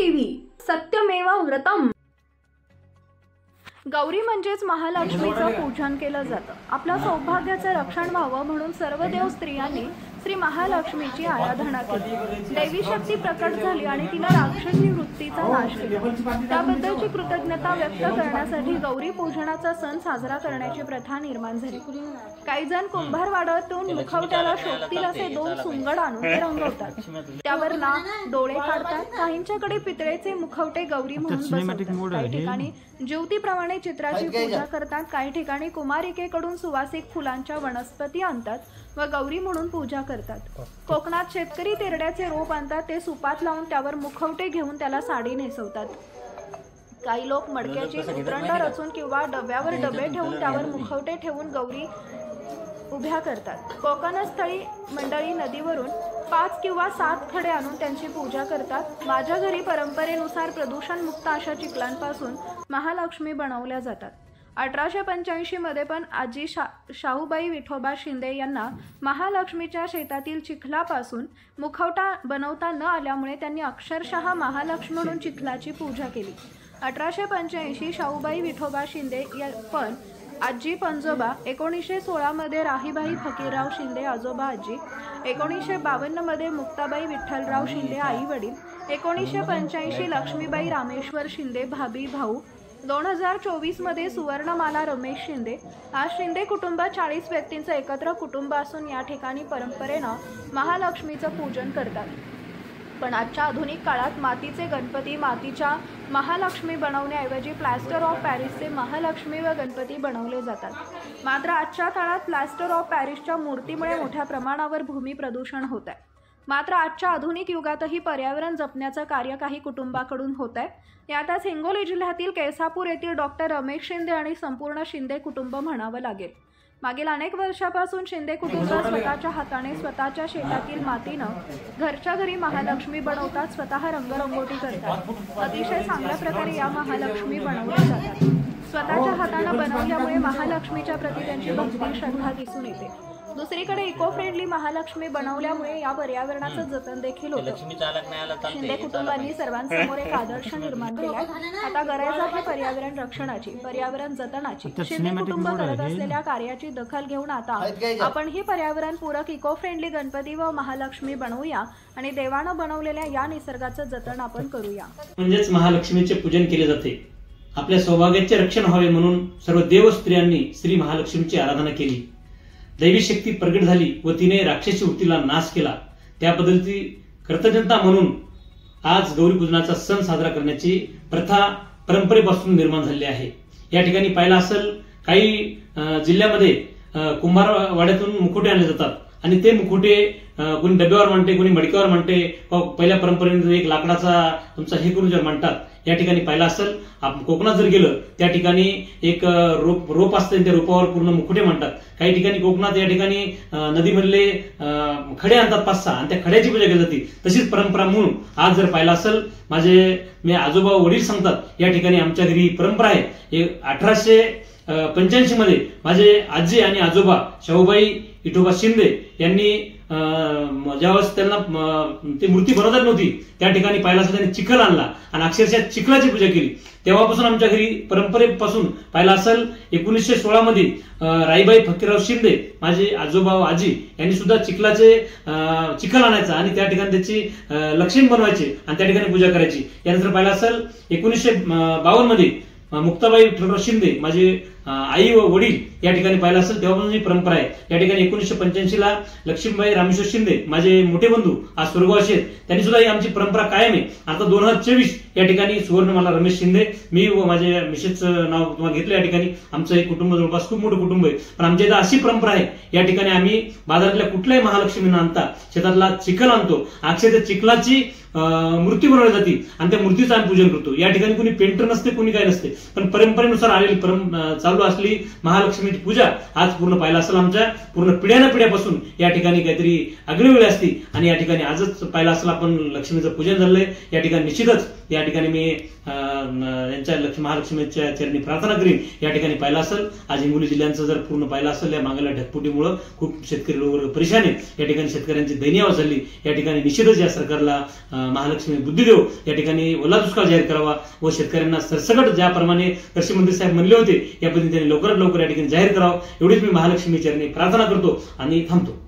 TV सत्यमेव व्रतम। गौरी म्हणजेच महालक्ष्मीचं पूजन केलं जातं। आपल्या सौभाग्याचं रक्षण व्हावं म्हणून सर्व देव स्त्रियांनी श्री महालक्ष्मीची आराधना केली। दैवी शक्ती प्रकट झाली आणि तिला राक्षसी वृत्तीचा नाश केला। त्याबद्दलची कृतज्ञता व्यक्त करण्यासाठी गौरी पूजनाचा सण साजरा करण्याची प्रथा निर्माण झाली। काही जण कुंभारवाड्यातून मुखवट्याला शोभतील असे 2 सुंगड आणून ते रंगवतात, त्यावर नाक डोळे काढतात। काहींच्याकडे पितळेचे मुखवटे गौरी म्हणून बसवतात। काही ठिकाणी ज्योतीप्रमाणे चित्राची पूजा करतात। काही ठिकाणी कुमारिकेकडून सुवासिक फुलांच्या वनस्पती आणतात व गौरी म्हणून पूजा करतात। कोकणात शेतकरी तेरड्याचे रोप आणतात, ते सुपात लावून त्यावर मुखवटे घेऊन त्याला साडी नेसवतात। काही लोक मडक्याची उतरंड रचून किंवा डब्यावर डबे ठेवून त्यावर मुखवटे ठेवून गौरी उभ्या करतात। कोकणस्थळी मंडळी नदीवरून 5 किंवा 7 खडे आणून त्यांची पूजा करतात। माझ्या घरी परंपरेनुसार प्रदूषण मुक्त अशा चिखलांपासून महालक्ष्मी बनवल्या जातात। 1885 मध्ये पण आजी शाहूबाई विठोबा शिंदे यांना महालक्ष्मीच्या शेतातील चिखलापासून मुखवटा बनवता न आल्यामुळे त्यांनी अक्षरशः महालक्ष्मी म्हणून चिखलाची पूजा केली। 1885 शाहूबाई विठोबा शिंदे पण आजी पंजोबा, 1916 मध्ये राहीबाई फकीरराव शिंदे आजोबा आजी, 1952 मध्ये मुक्ताबाई विठ्ठलराव शिंदे आई वडील, 1985 लक्ष्मीबाई रामेश्वर शिंदे भाभी भाऊ, 2024 मध्ये सुवर्णमाला रमेश शिंदे। आज शिंदे कुटुंब 40 व्यक्तींचं एकत्र कुटुंब असून या ठिकाणी परंपरेनं महालक्ष्मीचं पूजन करतात। पण आजच्या आधुनिक काळात मातीचे गणपती, मातीच्या महालक्ष्मी बनवण्याऐवजी प्लास्टर ऑफ पॅरिसचे महालक्ष्मी व गणपती बनवले जातात। मात्र आजच्या काळात प्लास्टर ऑफ पॅरिसच्या मूर्तीमुळे मोठ्या प्रमाणावर भूमी प्रदूषण होत आहे। मात्र आजच्या आधुनिक युगातही पर्यावरण जपण्याचं कार्य काही कुटुंबाकडून होत आहे। यातच हिंगोली जिल्ह्यातील कैसापूर येथील डॉक्टर रमेश शिंदे आणि संपूर्ण शिंदे कुटुंब म्हणावं लागेल। मागील अनेक वर्षापासून शिंदे कुटुंब स्वतःच्या हाताने स्वतःच्या शेतातील मातीनं घरच्या घरी महालक्ष्मी बनवतात, स्वतः रंगरंगोटी करतात। अतिशय चांगल्या प्रकारे या महालक्ष्मी बनवल्या जातात। स्वतःच्या हाताने बनवल्यामुळे महालक्ष्मीच्या प्रती त्यांची भक्ती श्रद्धा दिसून येते। दुसरीकडे इको फ्रेंडली महालक्ष्मी बनवल्यामुळे या पर्यावरणाचं जतन देखील होतं। शिंदे कुटुंबांनी सर्वांसमोर एक आदर्श निर्माण केला। आता गरज आहे पर्यावरण रक्षणाची, पर्यावरण जतनाची। शिंदे कुटुंब करत असलेल्या कार्याची दखल घेऊन आता आपण ही पर्यावरण पूरक इको फ्रेंडली गणपती व महालक्ष्मी बनवूया आणि देवानं बनवलेल्या या निसर्गाचं जतन आपण करूया। म्हणजेच महालक्ष्मीचे पूजन केले जाते। आपल्या सौभाग्याचे रक्षण व्हावे म्हणून सर्व देव स्त्रियांनी श्री महालक्ष्मीची आराधना केली। दैवी शक्ती प्रगट झाली व तिने राक्षसी वृत्तीला नाश केला। त्याबद्दलची कृतज्ञता म्हणून आज गौरी पूजनाचा सण साजरा करण्याची प्रथा परंपरेपासून निर्माण झाली आहे। या ठिकाणी पाहिलं असेल काही जिल्ह्यामध्ये कुंभारवाड्यातून मुखोटे आणले जातात आणि ते मुखोटे कोणी डब्यावर मांडते, कोणी मडक्यावर मांडते, पहिल्या परंपरेने एक लाकडाचा तुमचा हे करून म्हणतात। या ठिकाणी पाहिलं असेल कोकणात जर गेलं त्या ठिकाणी एक रोप असते, त्या रोपावर पूर्ण मुकुटे म्हणतात। काही ठिकाणी कोकणात या ठिकाणी नदीमधले खडे आणतात 5-6 आणि त्या खड्याची पूजा केली जाते। तशीच परंपरा म्हणून आज जर पाहिलं असेल मी आजोबा वडील सांगतात या ठिकाणी आमच्या घरी परंपरा आहे। 1885 मध्ये माझे आजी आणि आजोबा शाहूबाई विठोबा शिंदे यांनी ज्यावेळेस त्यांना ती मूर्ती बनवता नव्हती त्या ठिकाणी पाहिलं असं त्यांनी चिखल आणला आणि अक्षरशः चिखलाची पूजा केली। तेव्हापासून आमच्या घरी परंपरेपासून पाहिलं असेल 1916 मध्ये राहीबाई फकीरराव शिंदे माझे आजोबा व आजी यांनी सुद्धा चिखल आणायचा आणि त्या ठिकाणी त्याची लक्ष्मी बनवायची आणि त्या ठिकाणी पूजा करायची। यानंतर पाहिलं असेल 1952 मध्ये मुक्ताबाई विठ्ठलराव शिंदे माझे आई व वडील या ठिकाणी पाहिलं असेल तेव्हापासून ही परंपरा आहे। या ठिकाणी 1985 ला लक्ष्मीबाई रामेश्वर शिंदे माझे मोठे बंधू आज स्वर्गवासी आहेत, त्यांनी सुद्धा ही आमची परंपरा कायम आहे। आता 2024 या ठिकाणी सुवर्णमाला रमेश शिंदे मी व माझे मिसेसचं नाव तुम्हाला घेतलं। या ठिकाणी आमचं हे कुटुंब जवळपास खूप मोठं कुटुंब आहे। पण आमच्या इथं अशी परंपरा आहे या ठिकाणी आम्ही बाजारातल्या कुठल्याही महालक्ष्मींना आणता शेतातला चिखल आणतो, अक्षय त्या चिखलाची मूर्ती बनवली जाते आणि त्या मूर्तीचं आम्ही पूजन करतो। या ठिकाणी कोणी पेंटर नसते, कोणी काय नसते, पण परंपरेनुसार आलेली चालू चालू असली महालक्ष्मीची पूजा आज पूर्ण पाहिला असेल आमच्या पूर्ण पिढ्यापासून या ठिकाणी काहीतरी आगळीवेगळी असती आणि या ठिकाणी आजच पाहिला असेल आपण लक्ष्मीचं पूजन झालंय या ठिकाणी निश्चितच या ठिकाणी मी यांच्या महालक्ष्मीच्या चरणी प्रार्थना करीन या ठिकाणी पाहिला असेल आज हिंगोली जिल्ह्यांचं जर पूर्ण पाहिलं असेल या मागल्या ढगफुटीमुळे खूप शेतकरी लोक परेशान आहेत या ठिकाणी शेतकऱ्यांची दयनीय अवस्था झाली या ठिकाणी निश्चितच या सरकारला महालक्ष्मी बुद्धी देव या ठिकाणी ओला दुष्काळ जाहीर करावा व शेतकऱ्यांना सरसकट ज्याप्रमाणे कृषी मंत्री साहेब म्हणले होते या पद्धतीने लवकरात लवकर या ठिकाणी जाहीर करावं एवढीच मी महालक्ष्मी चरणी प्रार्थना करतो आणि थांबतो.